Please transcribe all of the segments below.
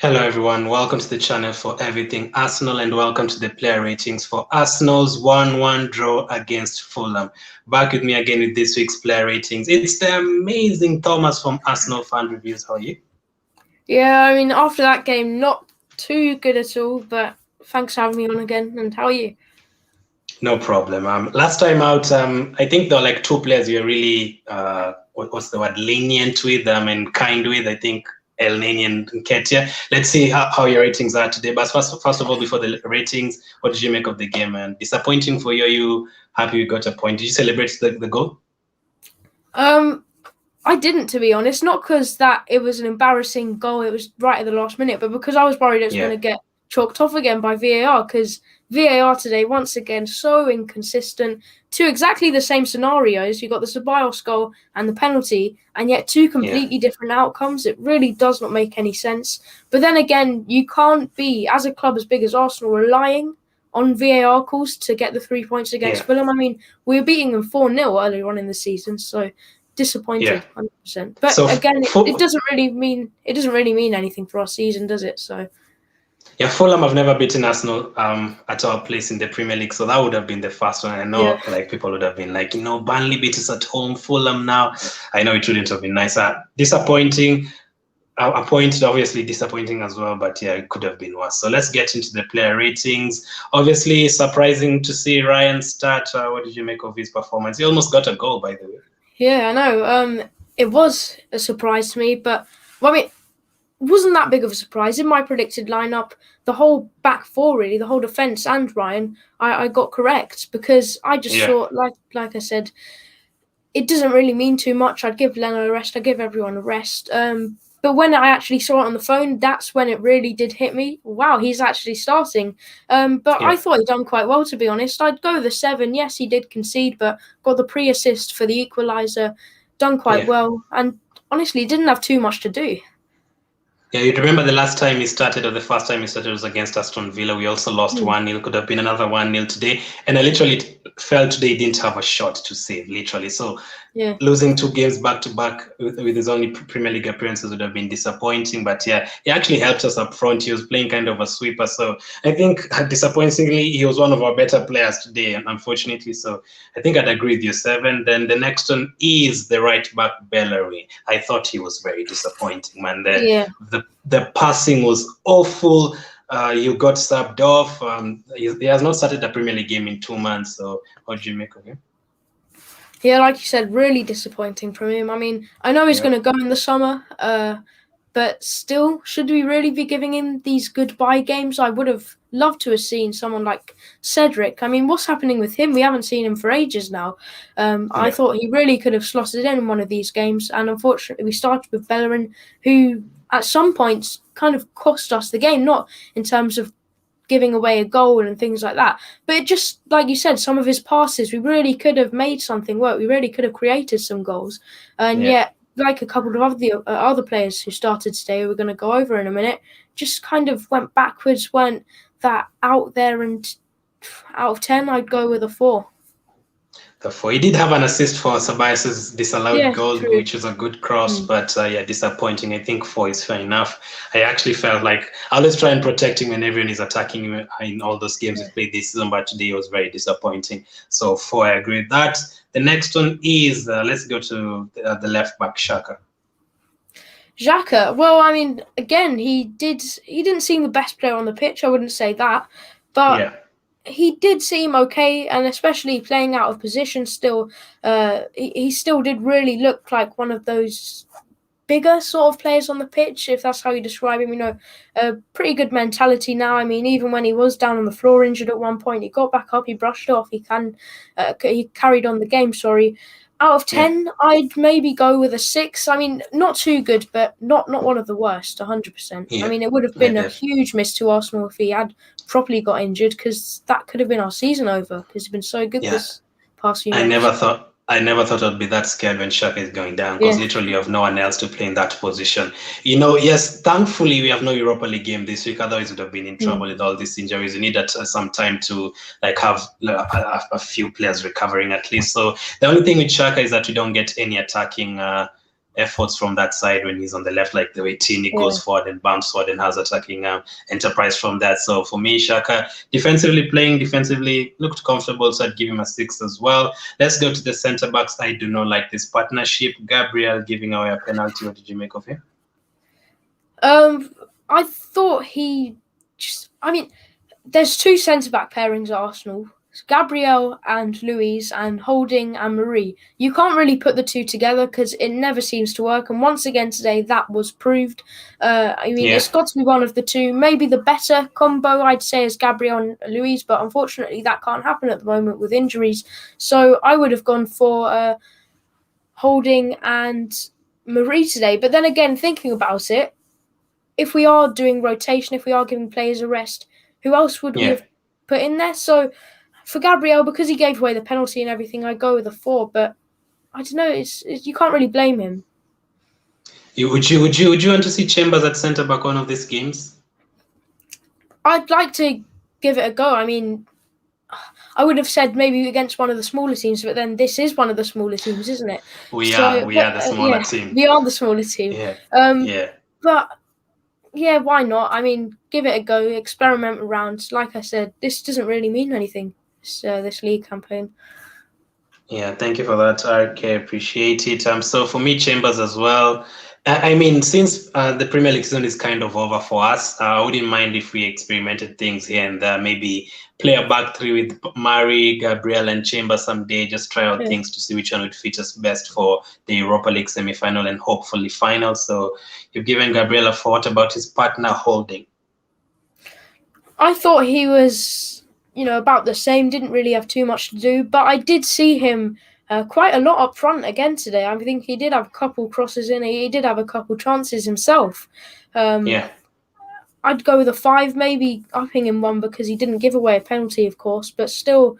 Hello everyone, welcome to the channel for Everything Arsenal and welcome to the player ratings for Arsenal's 1-1 draw against Fulham. Back with me again with this week's player ratings. It's the amazing Thomas from Arsenal Fan Reviews. How are you? Yeah, I mean, after that game, not too good at all, but thanks for having me on again. And how are you? No problem. Last time out, I think there were like two players you were really, what's the word, lenient with and kind with. I think NENY and NKETIAH. Let's see how your ratings are today. But first of all, before the ratings, what did you make of the game? And disappointing for you? Are you happy you got a point? Did you celebrate the goal? I didn't, to be honest. Not because that it was an embarrassing goal. It was right at the last minute, but because I was worried it was going to get chalked off again by VAR. Because VAR today, once again, so inconsistent. Two exactly the same scenarios. You got the CEBALLOS goal and the penalty, and yet two completely different outcomes. It really does not make any sense. But then again, you can't be, as a club as big as Arsenal, relying on VAR calls to get the 3 points against Fulham. I mean, we were beating them 4-0 earlier on in the season, so disappointed, 100%. But so again, it doesn't really mean anything for our season, does it? So. Yeah, Fulham have never beaten Arsenal at our place in the Premier League, so that would have been the first one. I know, like people would have been like, Burnley beat us at home, Fulham now. I know it wouldn't have been nice. Disappointing. A point, obviously disappointing as well, but yeah, it could have been worse. So let's get into the player ratings. Obviously, surprising to see Ryan start. What did you make of his performance? He almost got a goal, by the way. Yeah, I know. It was a surprise to me, but I mean, it wasn't that big of a surprise. In my predicted lineup, the whole back four, really, the whole defence and Ryan, I got correct because I just thought, like I said, it doesn't really mean too much. I'd give Leno a rest. I'd give everyone a rest. But when I actually saw it on the phone, that's when it really did hit me. Wow, he's actually starting. But I thought he'd done quite well, to be honest. I'd go with a 7. Yes, he did concede, but got the pre-assist for the equaliser. Done quite well. And honestly, didn't have too much to do. Yeah, you remember the last time he started, or the first time he started was against Aston Villa. We also lost 1-0. Could have been another 1-0 today. And I literally felt today he didn't have a shot to save, literally. So losing 2 games back-to-back with his only Premier League appearances would have been disappointing. But yeah, he actually helped us up front. He was playing kind of a sweeper. So I think, disappointingly, he was one of our better players today, unfortunately. So I think I'd agree with you, 7. Then the next one is the right-back, BELLERIN. I thought he was very disappointing, man. The passing was awful. You got subbed off. He has not started a Premier League game in 2 months. So what do you make of him? Yeah, like you said, really disappointing from him. I mean, I know he's going to go in the summer, but still, should we really be giving him these goodbye games? I would have loved to have seen someone like Cedric. I mean, what's happening with him? We haven't seen him for ages now. I thought he really could have slotted in one of these games, and unfortunately, we started with BELLERIN, who at some points kind of cost us the game, not in terms of giving away a goal and things like that, but it just, like you said, some of his passes, we really could have made something work. We really could have created some goals, and yet, like a couple of other players who started today, we're going to go over in a minute, just kind of went backwards, weren't that out there, and out of 10, I'd go with a 4. He did have an assist for Ceballos' disallowed goal, which is a good cross, but yeah, disappointing. I think 4 is fair enough. I actually felt like I always try and protect him when everyone is attacking him in all those games we played this season, but today was very disappointing. So 4, I agree with that. The next one is, let's go to the left back, XHAKA. XHAKA, well, I mean, again, he didn't seem the best player on the pitch. I wouldn't say that, but he did seem okay, and especially playing out of position still, he still did really look like one of those bigger sort of players on the pitch, if that's how you describe him. A pretty good mentality now. I mean, even when he was down on the floor injured at one point, he got back up, he brushed it off, he carried on the game, Out of 10, I'd maybe go with a 6. I mean, not too good, but not one of the worst, 100%. I mean, it would have been a huge miss to Arsenal if he had properly got injured, because that could have been our season over, because he's been so good this past few months. I never thought I'd be that scared when XHAKA is going down, because literally you have no one else to play in that position. Yes, thankfully we have no Europa League game this week, otherwise we would have been in trouble with all these injuries. You need some time to have a few players recovering at least. So the only thing with XHAKA is that we don't get any attacking efforts from that side when he's on the left, like the way Tini goes forward and bounce forward and has attacking enterprise from that. So for me, XHAKA defensively looked comfortable, so I'd give him a 6 as well. Let's go to the centre backs. I do not like this partnership. Gabriel giving away a penalty. What did you make of him? I thought there's 2 centre-back pairings at Arsenal. Gabriel and Luis and Holding and Marie. You can't really put the 2 together because it never seems to work. And once again today, that was proved. It's got to be one of the 2. Maybe the better combo, I'd say, is Gabriel and Luis. But unfortunately, that can't happen at the moment with injuries. So I would have gone for Holding and Marie today. But then again, thinking about it, if we are doing rotation, if we are giving players a rest, who else would we have put in there? So for Gabriel, because he gave away the penalty and everything, I go with a 4. But I don't know. You can't really blame him. Would you want to see Chambers at centre back one of these games? I'd like to give it a go. I mean, I would have said maybe against one of the smaller teams, but then this is one of the smaller teams, isn't it? We are the smaller team. We are the smaller team. But yeah, why not? I mean, give it a go, experiment around. Like I said, this doesn't really mean anything, this league campaign. Yeah, thank you for that, RK. Appreciate it. So for me, Chambers as well. I mean, since the Premier League season is kind of over for us, I wouldn't mind if we experimented things here and there. Maybe play a back 3 with Mari, Gabriel, and Chambers someday. Just try out things to see which one would fit us best for the Europa League semi-final and hopefully final. So you've given Gabriel a 4. What about his partner Holding? I thought he was, about the same. Didn't really have too much to do, but I did see him quite a lot up front again today. I think he did have a couple crosses in. He did have a couple chances himself. I'd go with a 5, maybe upping him 1 because he didn't give away a penalty, of course, but still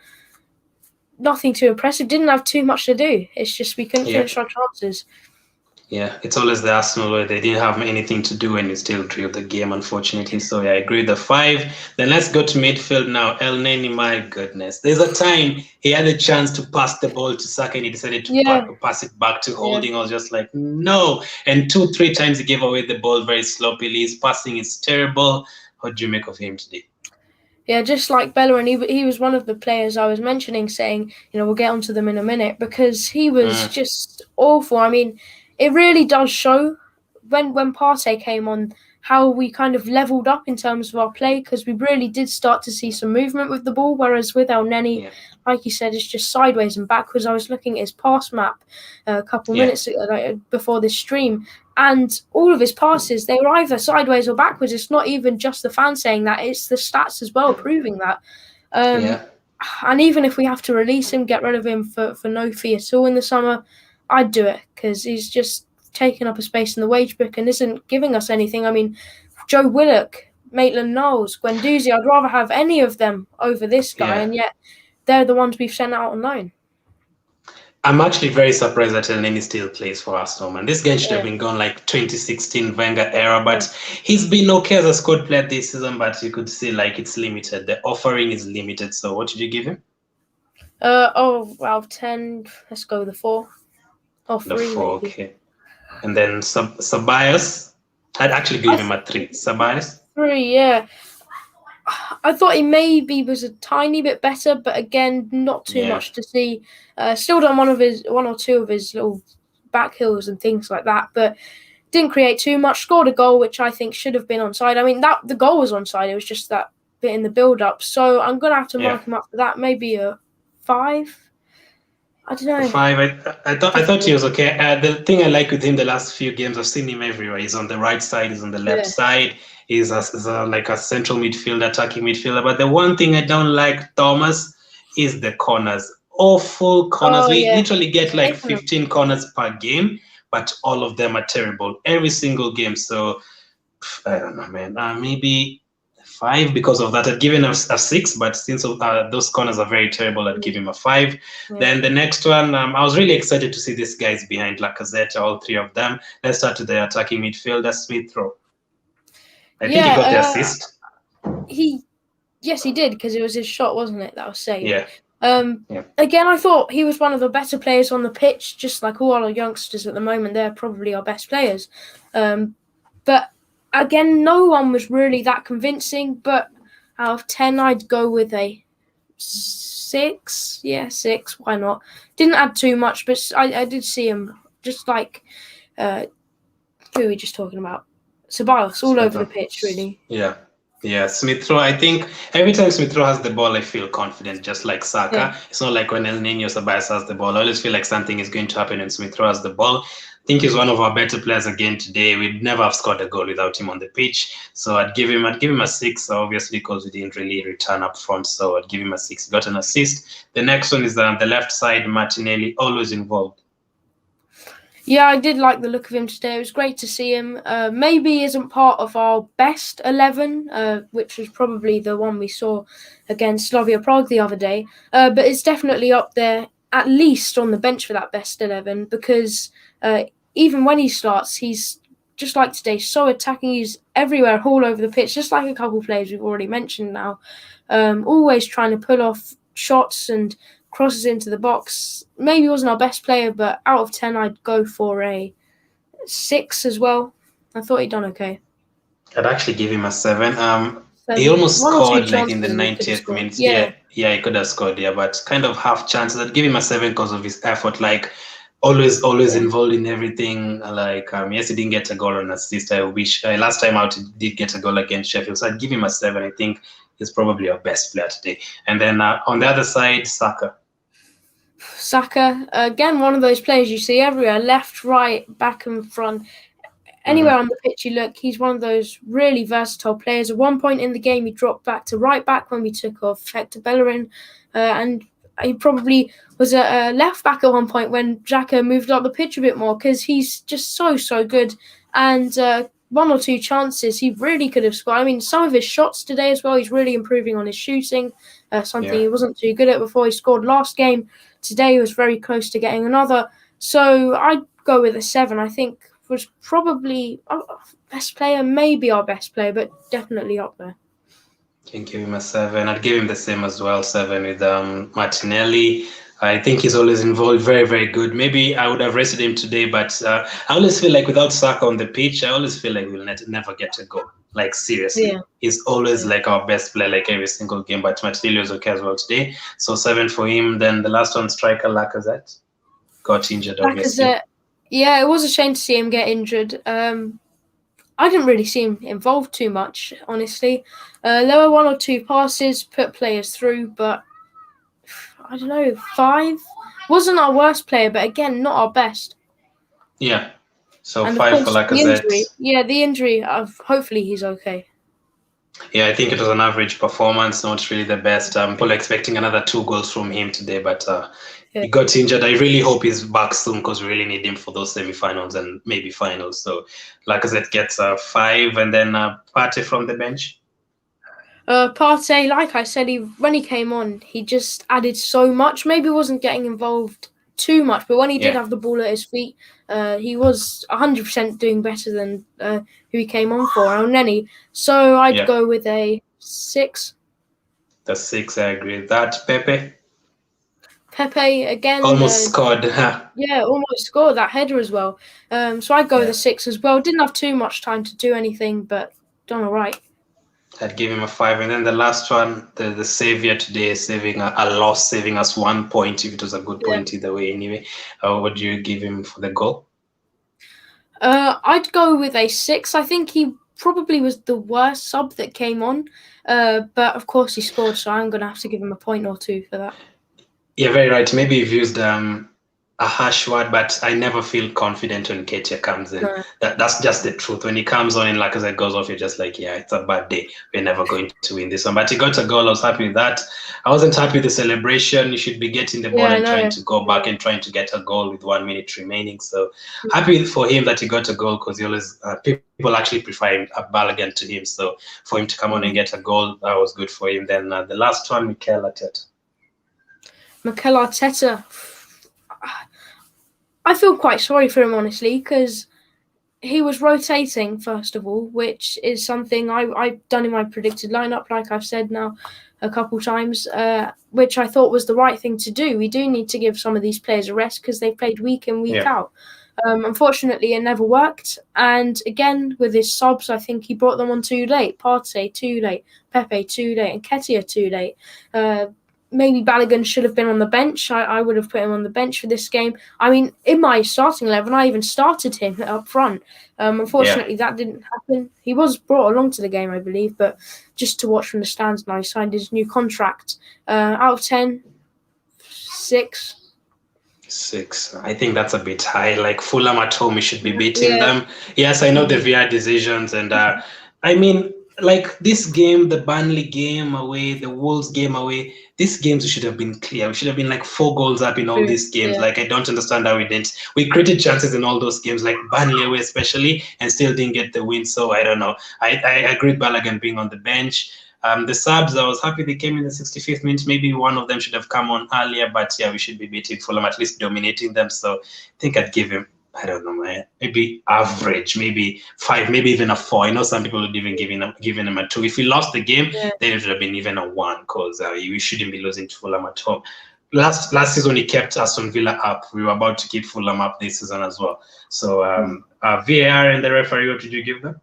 nothing too impressive. Didn't have too much to do. It's just we couldn't finish our chances. Yeah, it's always the Arsenal where they didn't have anything to do and you still drew the game, unfortunately. So yeah, I agree with the 5. Then let's go to midfield now. NENY, my goodness. There's a time he had a chance to pass the ball to Saka and he decided to pass it back to Holding. I was just like, no. And 2-3 times he gave away the ball very sloppily. His passing is terrible. What do you make of him today? Yeah, just like Bellerin, he was one of the players I was mentioning, saying, we'll get onto them in a minute, because he was just awful. I mean, it really does show when Partey came on how we kind of leveled up in terms of our play, because we really did start to see some movement with the ball, whereas with NENY, like you said, it's just sideways and backwards. I was looking at his pass map a couple minutes ago, before this stream, and all of his passes, they were either sideways or backwards. It's not even just the fans saying that, it's the stats as well proving that. And even if we have to release him, get rid of him for no fee at all in the summer, I'd do it, because he's just taking up a space in the wage book and isn't giving us anything. I mean, Joe Willock, Maitland-Niles, Guendouzi, I'd rather have any of them over this guy, and yet they're the ones we've sent out on loan. I'm actually very surprised that NENY still plays for Arsenal, man. This guy should have been gone like 2016 Wenger era, but he's been okay as a squad player this season, but you could see like it's limited. The offering is limited. So what did you give him? Out of 10, let's go with the 4. Or 3, the 4, maybe. Okay. And then Ceballos, I'd actually give him a 3. Ceballos? 3, yeah. I thought he maybe was a tiny bit better, but again, not too much to see. Still done one or two of his little back hills and things like that, but didn't create too much. Scored a goal, which I think should have been onside. I mean, the goal was onside. It was just that bit in the build-up. So I'm going to have to mark him up for that. Maybe a 5. I don't know. 5. I thought he was okay. The thing I like with him the last few games, I've seen him everywhere. He's on the right side. He's on the left side. He's like a central midfielder, attacking midfielder. But the one thing I don't like, Thomas, is the corners. Awful corners. We literally get like 15 corners per game, but all of them are terrible. Every single game. So I don't know, man. Maybe 5 because of that. I'd given a 6, but since those corners are very terrible, I'd give him a 5. Then the next one, I was really excited to see these guys behind LACAZETTE, all 3 of them. Let's start with the attacking midfielder, Smith Rowe. I think he got the assist. Yes, he did, because it was his shot, wasn't it, that was saved? Yeah. Again, I thought he was one of the better players on the pitch, just like all our youngsters at the moment. They're probably our best players. But again, no one was really that convincing. But out of 10, I'd go with a 6. Yeah, 6. Why not? Didn't add too much, but I did see him just like who are we just talking about? CEBALLOS all over the pitch, really. Yeah, Smith Rowe. I think every time Smith Rowe has the ball, I feel confident, just like SAKA. Yeah. It's not like when NENY or Ceballos has the ball. I always feel like something is going to happen when Smith Rowe has the ball. I think he's one of our better players again today. We'd never have scored a goal without him on the pitch. So I'd give him a 6, obviously, because we didn't really return up front. So I'd give him a 6. He got an assist. The next one is on the left side, Martinelli, always involved. Yeah, I did like the look of him today. It was great to see him. Maybe he isn't part of our best 11, which was probably the one we saw against Slavia Prague the other day. But it's definitely up there, at least on the bench for that best 11, because even when he starts, he's just like today, so attacking. He's everywhere, all over the pitch, just like a couple of players we've already mentioned now. Always trying to pull off shots and crosses into the box. Maybe wasn't our best player, but out of 10, I'd go for a 6 as well. I thought he'd done okay. I'd actually give him a 7. He almost scored like in the 90th minute. Yeah, he could have scored, but kind of half chances. I'd give him a 7 because of his effort. Like always involved in everything. Like yes, he didn't get a goal or an assist. I wish last time out he did get a goal against Sheffield. So I'd give him a 7. I think he's probably our best player today. And then on the other side, SAKA. SAKA, again, one of those players you see everywhere, left, right, back and front. Anywhere on the pitch you look, he's one of those really versatile players. At one point in the game, he dropped back to right back when we took off Hector Bellerin. And he probably was a left back at one point when XHAKA moved up the pitch a bit more, because he's just so good. And 1 or 2 chances, he really could have scored. I mean, some of his shots today as well, he's really improving on his shooting, something he wasn't too good at before. He scored last game. Today he was very close to getting another. So I'd go with a 7. I think was probably our best player, maybe our best player, but definitely up there. Can give him a 7. I'd give him the same as well, 7 with Martinelli. I think he's always involved, very good. Maybe I would have rested him today, but I always feel like without SAKA on the pitch, I always feel like we'll never get a goal. Like seriously, he's always like our best player, like every single game. But Martinelli was okay as well today, so 7 for him. Then the last one, striker LACAZETTE, got injured. Obviously, it was a shame to see him get injured. I didn't really see him involved too much, honestly. There were 1 or 2 passes, put players through, but I don't know, 5 wasn't our worst player, but again, not our best. Yeah. So and 5 for LACAZETTE. The injury. Hopefully he's okay. Yeah, I think it was an average performance, not really the best. People are expecting another 2 goals from him today, but he got injured. I really hope he's back soon, because we really need him for those semi-finals and maybe finals. So LACAZETTE gets a 5, and then PARTEY from the bench. PARTEY, like I said, when he came on, he just added so much. Maybe wasn't getting involved too much, but when he did have the ball at his feet, he was 100% doing better than who he came on for, NENY. So I'd go with a 6. The 6, I agree with that. Pepe again. Almost scored. Almost scored that header as well. So I'd go with a 6 as well. Didn't have too much time to do anything, but done all right. I'd give him a 5. And then the last one, the savior today, saving a loss, saving us 1 point, if it was a good point either way anyway. What do you give him for the goal? I'd go with a 6. I think he probably was the worst sub that came on. But of course he scored, so I'm going to have to give him a point or 2 for that. Yeah, very right. Maybe you've used a harsh word, but I never feel confident when NKETIAH comes in. That's just the truth. When he comes on and LACAZETTE goes off, you're just like, yeah, it's a bad day. We're never going to win this one. But he got a goal. I was happy with that. I wasn't happy with the celebration. You should be getting the ball and trying to go back and trying to get a goal with 1 minute remaining. So happy for him that he got a goal, because he always people actually prefer him, a Balogun to him. So for him to come on and get a goal, that was good for him. Then the last one, Mikel Arteta. I feel quite sorry for him, honestly, because he was rotating, first of all, which is something I've done in my predicted lineup, like I've said now. a couple times, which I thought was the right thing to do. We do need to give some of these players a rest because they've played week in, week out. Unfortunately, it never worked. And again, with his subs, I think he brought them on too late. Partey too late, Pepe too late, and NKETIAH too late. Maybe Balogun should have been on the bench. I would have put him on the bench for this game. I mean, in my starting 11, I even started him up front. Unfortunately, that didn't happen. He was brought along to the game, I believe, but just to watch from the stands now. He signed his new contract. Out of 10, 6. 6. I think that's a bit high. Like Fulham at home, we should be beating them. Yes, I know the VR decisions, and I mean, like this game, the Burnley game away, the Wolves game away, these games we should have been clear. We should have been like 4 goals up in all these games. Like I don't understand how we didn't. We created chances in all those games, like Burnley away especially, and still didn't get the win. So I don't know. I agree with Balogun being on the bench. The subs, I was happy they came in the 65th minute. Maybe one of them should have come on earlier, but yeah, we should be beating Fulham, at least dominating them. So I think I'd give him, I don't know, man, maybe average, maybe 5, maybe even a 4. I know some people would even giving him a 2. If we lost the game, then it would have been even a 1, because we shouldn't be losing to Fulham at home. Last season, he kept Aston Villa up. We were about to keep Fulham up this season as well. So VAR and the referee, what did you give them?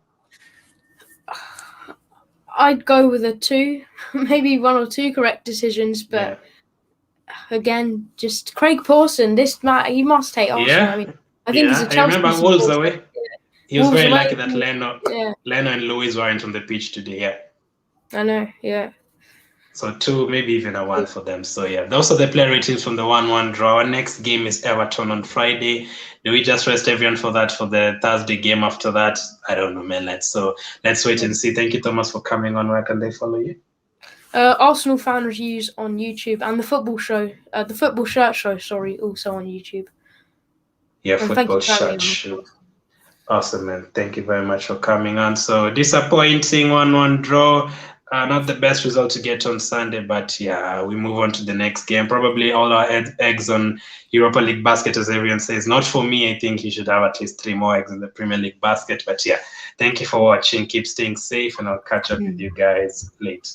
I'd go with a 2, maybe 1 or 2 correct decisions, but again, just Craig Pawson. He must hate Arsenal. I mean, I think he's a Chelsea. I remember Wolves away. He was very lucky that Leno and Luis weren't on the pitch today. Yeah, I know. Yeah. So 2, maybe even a 1 for them. So yeah, those are the player ratings from the 1-1 draw. Our next game is Everton on Friday. Do we just rest everyone for that for the Thursday game after that? I don't know, man. Let's wait and see. Thank you, Thomas, for coming on. Where can they follow you? Arsenal fan reviews on YouTube, and the football shirt show. Sorry, also on YouTube. Yeah, and football shirt show. Awesome, man. Thank you very much for coming on. So disappointing 1-1 draw. Not the best result to get on Sunday, but yeah, we move on to the next game. Probably all our eggs on Europa League basket, as everyone says. Not for me. I think you should have at least 3 more eggs in the Premier League basket. But yeah, thank you for watching. Keep staying safe, and I'll catch up with you guys later.